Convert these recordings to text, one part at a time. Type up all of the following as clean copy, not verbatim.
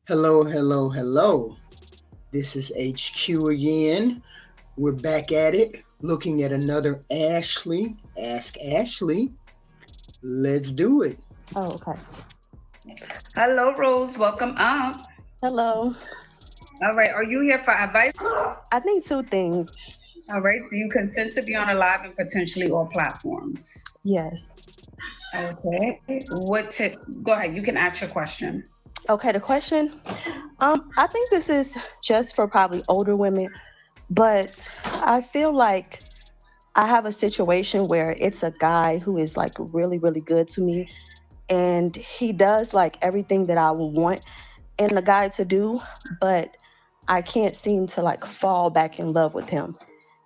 Hello, hello, hello. This is HQ again. We're back at it, looking at another Ashley. Ask Ashley. Let's do it. Oh, okay. Hello, Rose. Welcome up. Hello. All right. Are you here for advice? I think two things. All right. Do you consent to be on a live and potentially all platforms? Yes. Okay. What tip? Go ahead. You can ask your question. Okay, the question. I think this is just for probably older women, but I feel like I have a situation where it's a guy who is like really, really good to me, and he does like everything that I would want in a guy to do, but I can't seem to like fall back in love with him.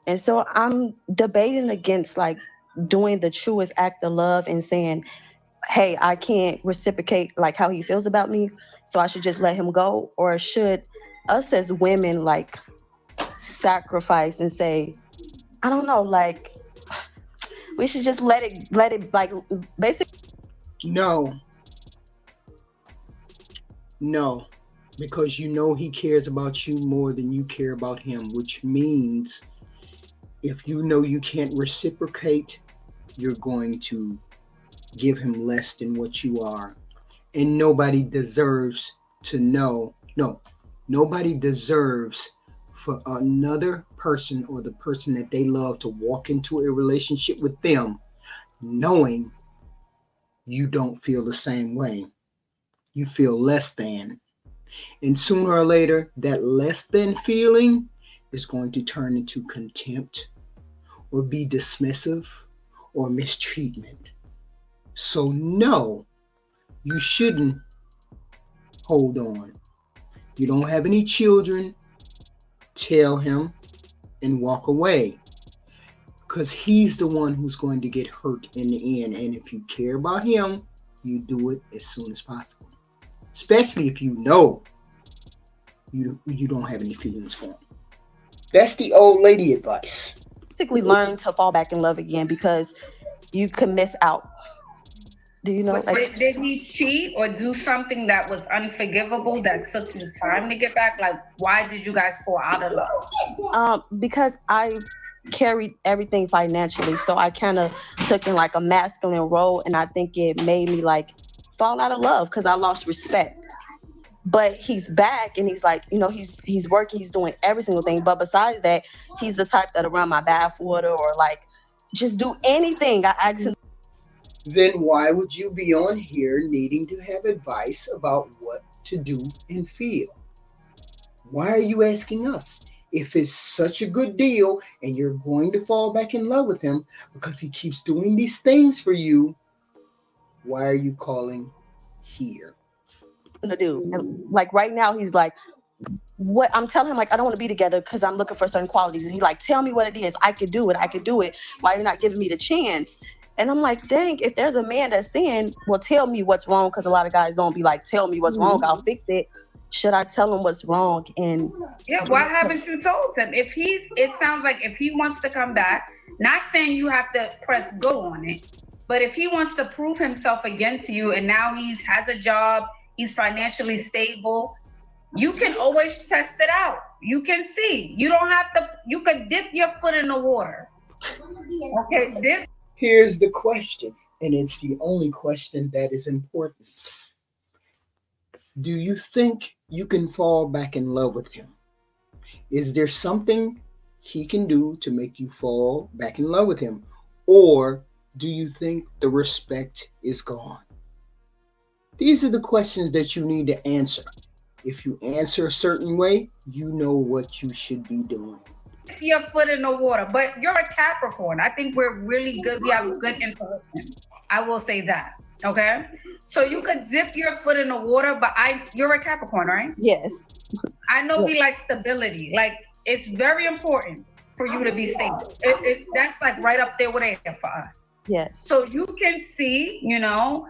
And so I'm debating against like doing the truest act of love and saying, hey, I can't reciprocate like how he feels about me, so I should just let him go, or should us as women like sacrifice and say, I don't know, like we should just let it like basically. No, no, because you know he cares about you more than you care about him, which means if you know you can't reciprocate, you're going to give him less than what you are. And nobody deserves to know. No, nobody deserves for another person or the person that they love to walk into a relationship with them knowing you don't feel the same way. You feel less than. And sooner or later, that less than feeling is going to turn into contempt or be dismissive or mistreatment. So, no, you shouldn't hold on. You don't have any children, tell him and walk away. Because he's the one who's going to get hurt in the end. And if you care about him, you do it as soon as possible. Especially if you know you don't have any feelings for him. That's the old lady advice. Learn to fall back in love again because you could miss out. Do you know But like did he cheat or do something that was unforgivable that took you time to get back? Like, why did you guys fall out of love? because I carried everything financially, so I kind of took in like a masculine role, and I think it made me like fall out of love because I lost respect. But he's back, and he's like, he's working, he's doing every single thing. But besides that, he's the type that'll run my bath water or like just do anything I ask him. Then why would you be on here needing to have advice about what to do and feel? Why are you asking us? If it's such a good deal and you're going to fall back in love with him because he keeps doing these things for you, why are you calling here? To do. And like right now, he's like, what I'm telling him, like, I don't want to be together because I'm looking for certain qualities. And he's like, tell me what it is. I could do it. I could do it. Why you're not giving me the chance? And I'm like, dang, if there's a man that's saying, well, tell me what's wrong, because a lot of guys don't be like, tell me what's wrong, I'll fix it. Should I tell him what's wrong? And Yeah, why haven't you told him? It sounds like if he wants to come back, not saying you have to press go on it, but if he wants to prove himself again to you and now he's has a job, he's financially stable, you can always test it out. You can see. You don't have to, you could dip your foot in the water. Okay, dip. Here's the question, and it's the only question that is important. Do you think you can fall back in love with him? Is there something he can do to make you fall back in love with him? Or do you think the respect is gone? These are the questions that you need to answer. If you answer a certain way, you know what you should be doing. Your foot in the water. But you're a Capricorn. I think we're really good. We have good intuition. I will say that. Okay. So you could dip your foot in the water, but you're a Capricorn, right? yes, I know yes, we like stability. Like it's very important for you to be stable. That's like right up there with it for us. yes. So you can see, And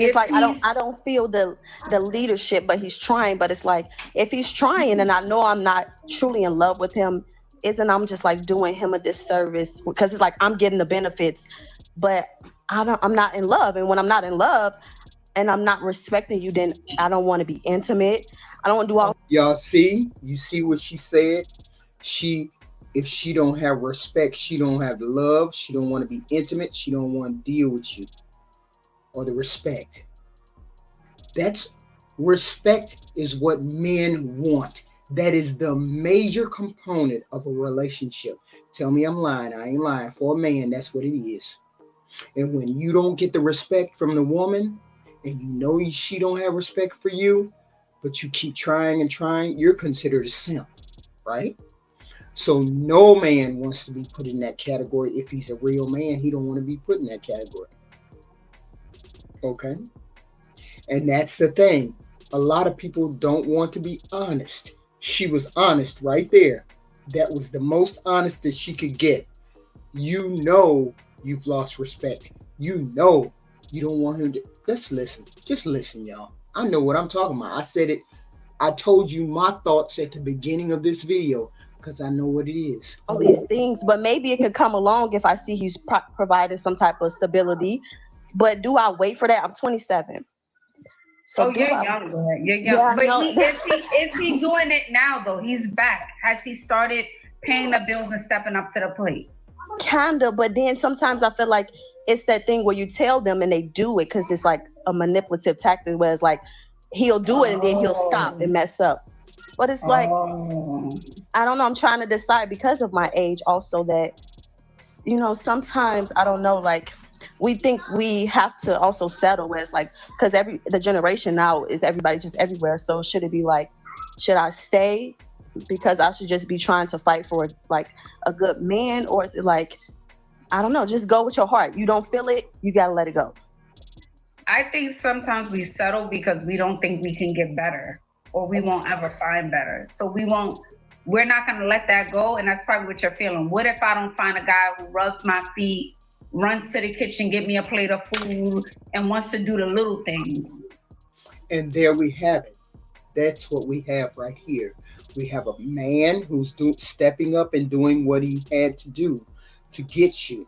it's if like he's I don't feel the leadership, but he's trying. But it's like if he's trying, and I know I'm not truly in love with him, isn't I'm just like doing him a disservice because it's like I'm getting the benefits, but I'm not in love. And when I'm not in love, and I'm not respecting you, then I don't want to be intimate. I don't want to do all. Y'all see? You see what she said? She if she don't have respect, she don't have the love, she don't want to be intimate, she don't want to deal with you or the respect. That's respect is what men want. That is the major component of a relationship. Tell me I'm lying. I ain't lying. For a man, that's what it is. And when you don't get the respect from the woman, and you know she don't have respect for you, but you keep trying and trying, you're considered a simp, right? So no man wants to be put in that category. If he's a real man, he don't want to be put in that category. Okay? And that's the thing. A lot of people don't want to be honest. She was honest right there. That was the most honest that she could get. You know you've lost respect. You know you don't want him to. Let's listen. Just listen, y'all. I know what I'm talking about. I said it. I told you my thoughts at the beginning of this video because I know what it is. All these things, but maybe it could come along if I see he's providing some type of stability. But do I wait for that? I'm 27. So you're young, boy. You're young. Yeah, but is he doing it now though? He's back. Has he started paying the bills and stepping up to the plate? Kinda, but then sometimes I feel like it's that thing where you tell them and they do it because it's like a manipulative tactic where it's like he'll do it and then he'll stop and mess up. But it's like, I don't know. I'm trying to decide because of my age also that, sometimes I don't know, like we think we have to also settle where it's like, because the generation now is everybody just everywhere. So should it be like, should I stay because I should just be trying to fight for like a good man, or is it like, I don't know, just go with your heart. You don't feel it, you gotta let it go. I think sometimes we settle because we don't think we can get better or we won't ever find better. So we're not gonna let that go, and that's probably what you're feeling. What if I don't find a guy who rubs my feet, runs to the kitchen, get me a plate of food, and wants to do the little things? And there we have it. That's what we have right here. We have a man who's stepping up and doing what he had to do to get you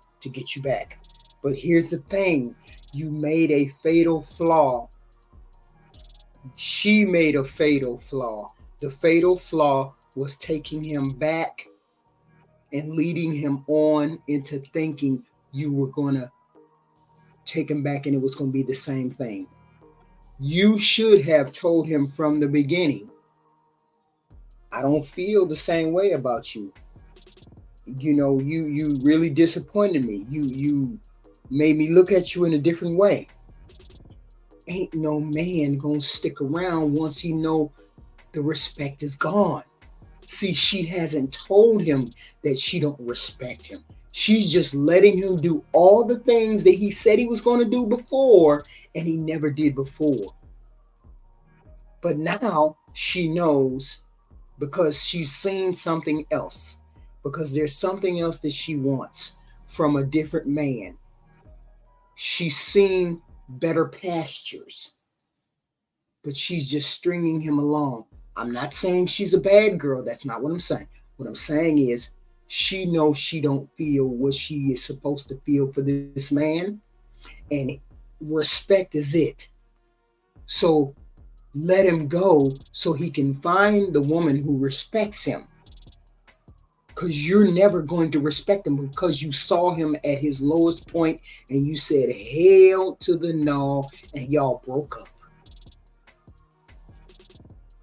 back. But here's the thing. You made a fatal flaw. She made a fatal flaw. The fatal flaw was taking him back and leading him on into thinking you were going to take him back and it was going to be the same thing. You should have told him from the beginning, I don't feel the same way about you. You really disappointed me. You made me look at you in a different way. Ain't no man gonna stick around once he know the respect is gone. See, she hasn't told him that she don't respect him. She's just letting him do all the things that he said he was going to do before and he never did before. But now she knows because she's seen something else, because there's something else that she wants from a different man. She's seen better pastures, but she's just stringing him along. I'm not saying she's a bad girl. That's not what I'm saying. What I'm saying is she knows she don't feel what she is supposed to feel for this man, and respect is it. So let him go so he can find the woman who respects him. Because you're never going to respect him because you saw him at his lowest point and you said hell to the no and y'all broke up.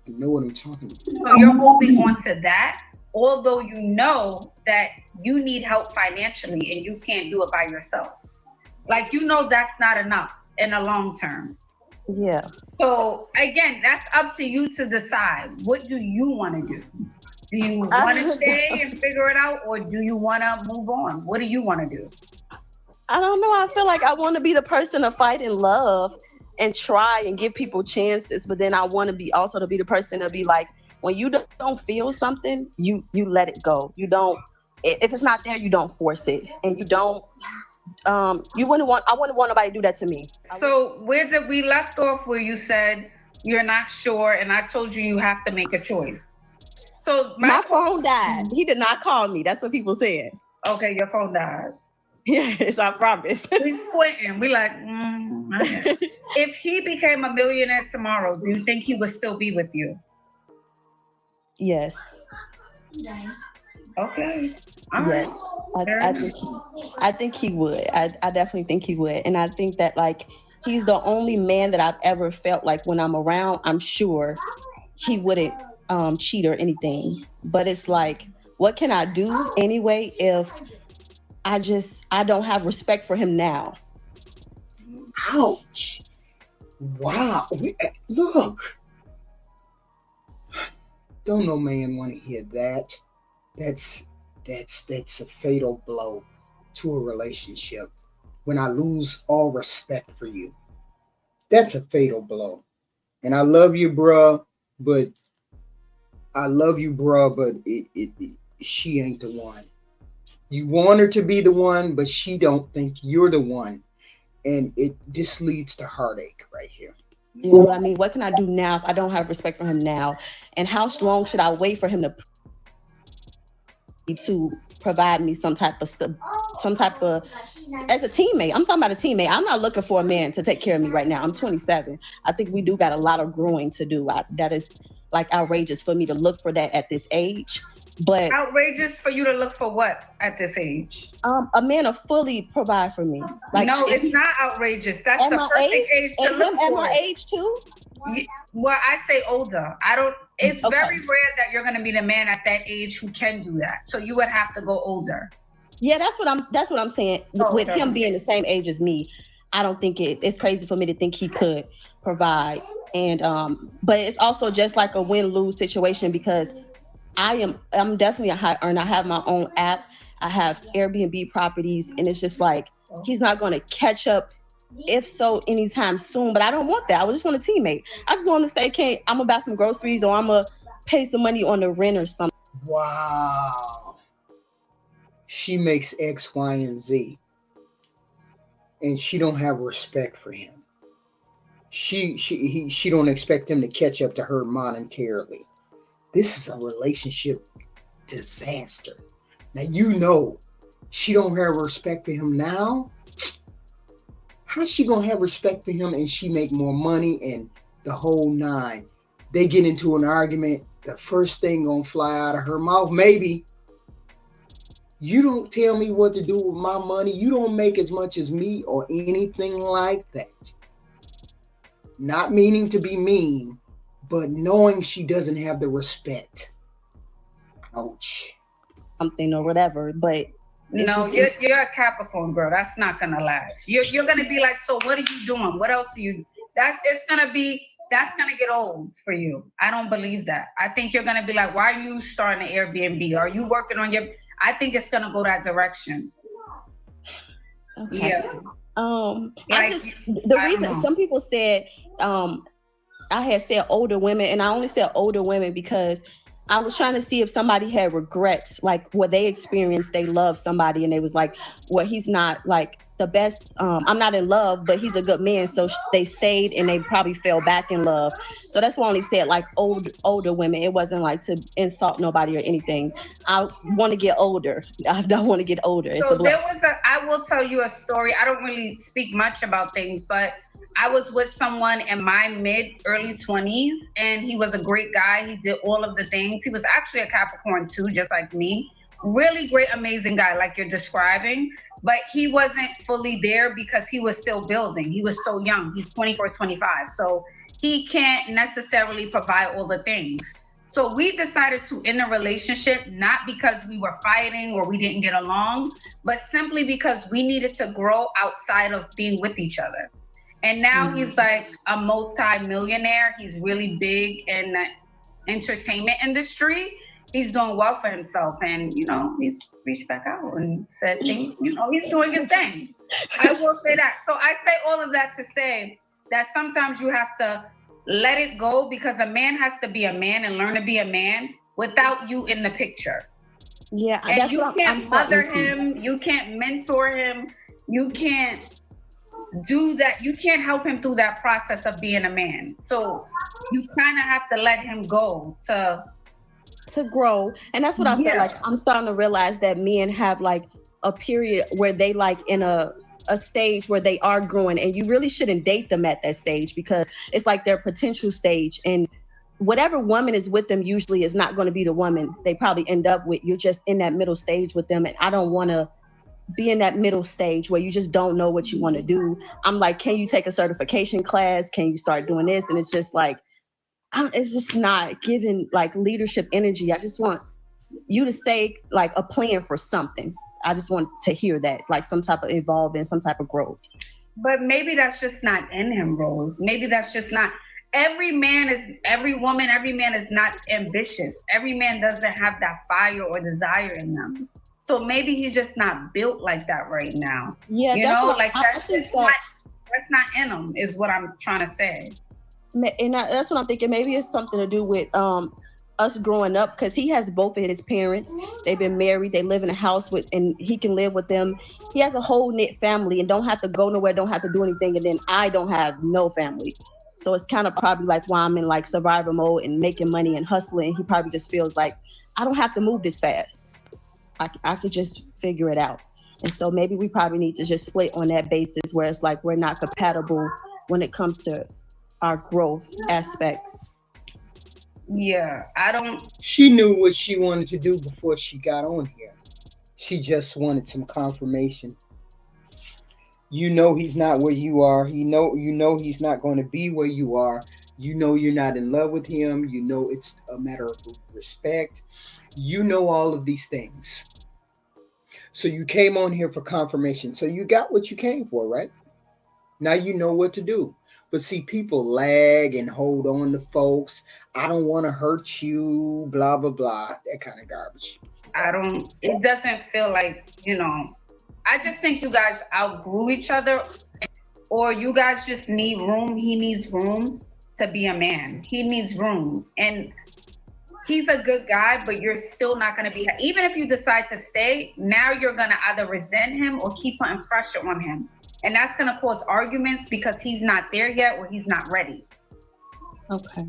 You know what I'm talking about. So you're holding on to that, although you know that you need help financially and you can't do it by yourself. Like, that's not enough in the long term. Yeah. So again, that's up to you to decide. What do you want to do? Do you want to stay and figure it out, or do you want to move on? What do you want to do? I don't know. I feel like I want to be the person to fight in love and try and give people chances, but then I want to be also to be the person to be like, when you don't feel something, you let it go. You don't, if it's not there, you don't force it, and you don't. I wouldn't want nobody to do that to me. So where did we left off where you said you're not sure, and I told you have to make a choice. So my phone died. He did not call me. That's what people said. Okay, your phone died. Yes, I promise. We squinting. We like, okay. If he became a millionaire tomorrow, do you think he would still be with you? Yes, Okay. All right. yes. Fair I enough. think I think he would. I definitely think he would. And I think that like he's the only man that I've ever felt like when I'm around, I'm sure he wouldn't cheat or anything. But it's like, what can I do anyway if I don't have respect for him now? Ouch. Wow. Look, don't no man want to hear that. That's that's a fatal blow to a relationship. When I lose all respect for you, that's a fatal blow. And I love you, bruh, but she ain't the one. You want her to be the one, but she don't think you're the one, and it this leads to heartache right here. You know what I mean? What can I do now if I don't have respect for him now? And how long should I wait for him to provide me some type of as a teammate? I'm talking about a teammate. I'm not looking for a man to take care of me right now. I'm 27. I think we do got a lot of growing to do. That is like outrageous for me to look for that at this age. But Outrageous for you to look for what at this age? a man to fully provide for me. Like No, if it's he, not outrageous. That's at the my perfect age, age to and look him at for my it. age too. Well, I say older. I don't. It's very Okay. rare that you're going to be the man at that age who can do that. So you would have to go older. Yeah, that's what I'm saying. Oh, With him okay. being the same age as me, I don't think it's crazy for me to think he could provide. And but it's also just like a win-lose situation because I'm definitely a high earner. I have my own app. I have Airbnb properties, and it's just like he's not going to catch up. If so, anytime soon. But I don't want that. I just want a teammate. I just want to say, okay, I'm gonna buy some groceries or I'm gonna pay some money on the rent or something. Wow. She makes X, Y, and Z, and she don't have respect for him. She don't expect him to catch up to her monetarily. This is a relationship disaster. Now you know she don't have respect for him now. How's she gonna have respect for him and she make more money and the whole nine? They get into an argument. The first thing gonna fly out of her mouth, maybe, you don't tell me what to do with my money. You don't make as much as me or anything like that. Not meaning to be mean, but knowing she doesn't have the respect. Ouch. Something or whatever. But it's No, just you're a Capricorn girl. That's not gonna last. You're gonna be like, so what are you doing? What else are you? That's gonna get old for you. I don't believe that. I think you're gonna be like, why are you starting an Airbnb? Are you working on your? I think it's gonna go that direction. okay. Yeah, I like just the I don't reason know. some people said um I had said older women, and I only said older women because I was trying to see if somebody had regrets, like what they experienced. They loved somebody, and they was like, "Well, he's not like the best. I'm not in love, but he's a good man." So they stayed, and they probably fell back in love. So that's why I only said like older women. It wasn't like to insult nobody or anything. I want to get older. I don't want to get older. It's a So there blessing. was I will tell you a story. I don't really speak much about things, but I was with someone in my mid early 20s and he was a great guy. He did all of the things. He was actually a Capricorn too, just like me. Really great, amazing guy, like you're describing. But he wasn't fully there because he was still building. He was so young. He's 24, 25. So he can't necessarily provide all the things. So we decided to end a relationship not because we were fighting or we didn't get along, but simply because we needed to grow outside of being with each other. And now he's like a multi-millionaire. He's really big in the entertainment industry. He's doing well for himself, and he's reached back out and said things. He's doing his thing. I will say that. So I say all of that to say that sometimes you have to let it go because a man has to be a man and learn to be a man without you in the picture. Yeah, And that's you what I'm can't starting mother to see. him, you can't mentor him, you can't do that. You can't help him through that process of being a man. So you kind of have to let him go to, To grow. And that's what I feel like yeah. I'm starting to realize that men have like a period where they like in a stage where they are growing, and you really shouldn't date them at that stage because it's like their potential stage, and whatever woman is with them usually is not going to be the woman they probably end up with. You're just in that middle stage with them, and I don't want to be in that middle stage where you just don't know what you want to do. I'm like, can you take a certification class? Can you start doing this? And it's just like, it's just not giving like leadership energy. I just want you to say like a plan for something. I just want to hear that, like some type of evolving, some type of growth. But maybe that's just not in him, Rose. Maybe that's just not. Every woman, every man is not ambitious. Every man doesn't have that fire or desire in them. So maybe he's just not built like that right now. Yeah, You that's know, what like I that's think just that, that's not in him, is what I'm trying to say. and that's what I'm thinking. Maybe it's something to do with us growing up because he has both of his parents. They've been married. They live in a house with, and he can live with them. He has a whole knit family and don't have to go nowhere, don't have to do anything. And then I don't have no family. So it's kind of probably like why I'm in like survivor mode and making money and hustling. He probably just feels like I don't have to move this fast. I could just figure it out. And so maybe we probably need to just split on that basis where it's like we're not compatible when it comes to our growth aspects. Yeah, I don't. She knew what she wanted to do before she got on here. She just wanted some confirmation. You know he's not where you are. You know he's not going to be where you are. You know you're not in love with him. You know it's a matter of respect. You know all of these things. So you came on here for confirmation. So you got what you came for, right? Now you know what to do. But see, people lag and hold on to folks. I don't want to hurt you, blah, blah, blah. That kind of garbage. I don't. It doesn't feel like, you know. I just think you guys outgrew each other, or you guys just need room. He needs room to be a man. He needs room, and he's a good guy, but you're still not going to be. Even if you decide to stay, now you're going to either resent him or keep putting pressure on him, and that's going to cause arguments because he's not there yet or he's not ready. Okay.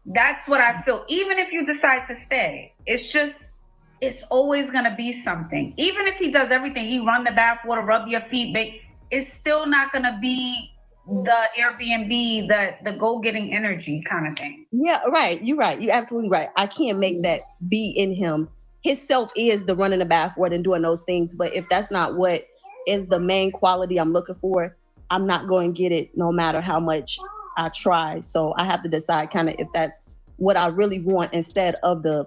That's what I feel. Even if you decide to stay, it's always gonna be something. Even if he does everything, he run the bathwater, rub your feet, it's still not gonna be the Airbnb, the go getting energy kind of thing. Yeah, right. You're right. You're absolutely right. I can't make that be in him. His self is the running the bathwater and doing those things. But if that's not what is the main quality I'm looking for, I'm not going to get it no matter how much I try. So I have to decide kind of if that's what I really want instead of the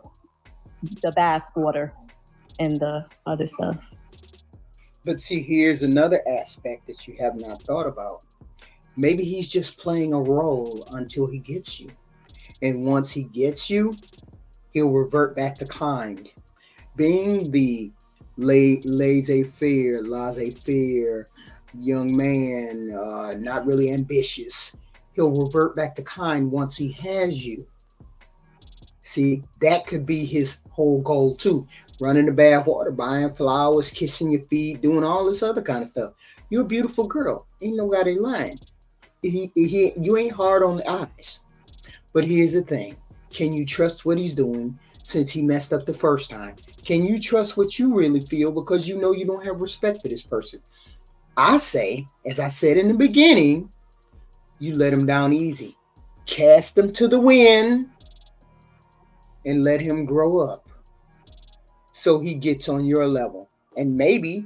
bath water and the other stuff. But see, here's another aspect that you have not thought about. Maybe he's just playing a role until he gets you. And once he gets you, he'll revert back to kind. Being the laissez-faire young man, not really ambitious, he'll revert back to kind once he has you. See, that could be his whole goal too. Running the bath water, buying flowers, kissing your feet, doing all this other kind of stuff. You're a beautiful girl. Ain't nobody lying. You ain't hard on the eyes. But here's the thing. Can you trust what he's doing since he messed up the first time? Can you trust what you really feel because you know you don't have respect for this person? I say, as I said in the beginning, you let him down easy. Cast him to the wind and let him grow up so he gets on your level. And maybe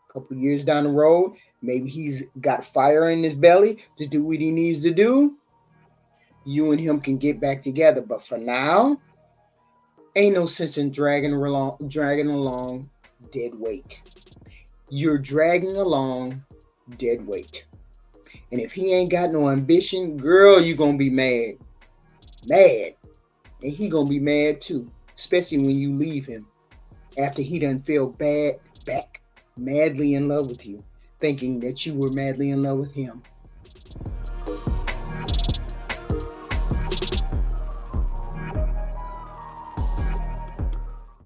a couple years down the road, maybe he's got fire in his belly to do what he needs to do. You and him can get back together. But for now, ain't no sense in dragging along dead weight. You're dragging along dead weight. And if he ain't got no ambition, girl, you gonna be mad. Mad. And he gonna be mad too. Especially when you leave him. After he done feel bad back. Madly in love with you. Thinking that you were madly in love with him.